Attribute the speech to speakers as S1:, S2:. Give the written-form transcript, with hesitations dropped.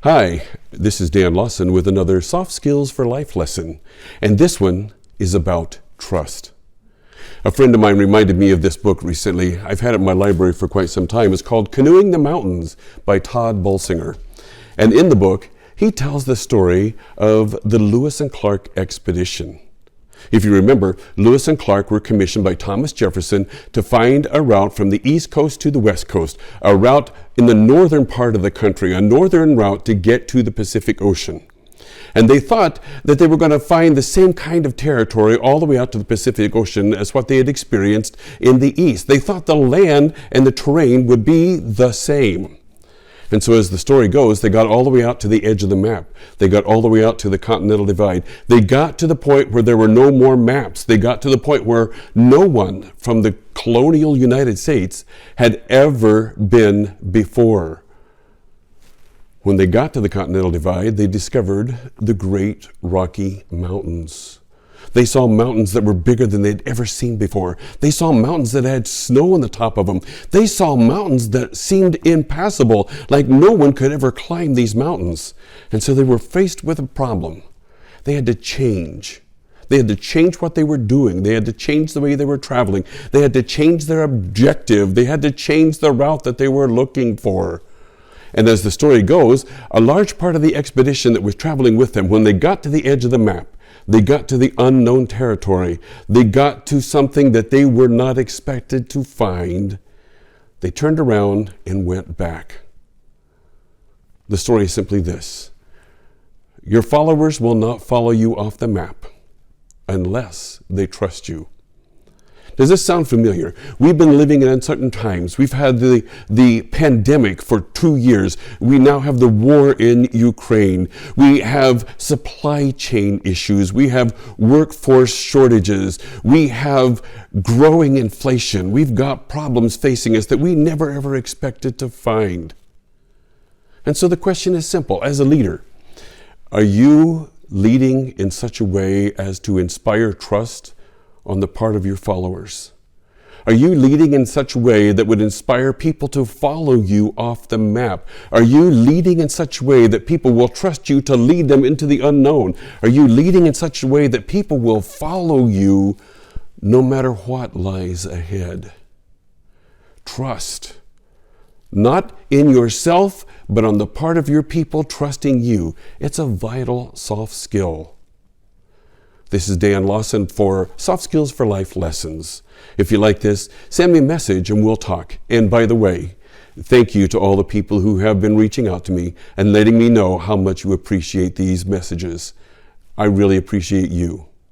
S1: Hi, this is Dan Lawson with another Soft Skills for Life lesson, and this one is about trust. A friend of mine reminded me of this book recently. I've had it in my library for quite some time. It's called Canoeing the Mountains by Todd Bolsinger. And in the book, he tells the story of the Lewis and Clark expedition. If you remember, Lewis and Clark were commissioned by Thomas Jefferson to find a route from the East Coast to the West Coast, a route in the northern part of the country, a northern route to get to the Pacific Ocean. And they thought that they were going to find the same kind of territory all the way out to the Pacific Ocean as what they had experienced in the East. They thought the land and the terrain would be the same. And so as the story goes, they got all the way out to the edge of the map. They got all the way out to the Continental Divide. They got to the point where there were no more maps. They got to the point where no one from the colonial United States had ever been before. When they got to the Continental Divide, they discovered the Great Rocky Mountains. They saw mountains that were bigger than they'd ever seen before. They saw mountains that had snow on the top of them. They saw mountains that seemed impassable, like no one could ever climb these mountains. And so they were faced with a problem. They had to change. They had to change what they were doing. They had to change the way they were traveling. They had to change their objective. They had to change the route that they were looking for. And as the story goes, a large part of the expedition that was traveling with them, when they got to the edge of the map, they got to the unknown territory. They got to something that they were not expected to find. They turned around and went back. The story is simply this: your followers will not follow you off the map unless they trust you. Does this sound familiar? We've been living in uncertain times. We've had the pandemic for 2 years. We now have the war in Ukraine. We have supply chain issues. We have workforce shortages. We have growing inflation. We've got problems facing us that we never ever expected to find. And so the question is simple. As a leader, are you leading in such a way as to inspire trust on the part of your followers? Are you leading in such a way that would inspire people to follow you off the map? Are you leading in such a way that people will trust you to lead them into the unknown? Are you leading in such a way that people will follow you no matter what lies ahead? Trust. Not in yourself, but on the part of your people trusting you. It's a vital soft skill. This is Dan Lawson for Soft Skills for Life lessons. If you like this, send me a message and we'll talk. And by the way, thank you to all the people who have been reaching out to me and letting me know how much you appreciate these messages. I really appreciate you.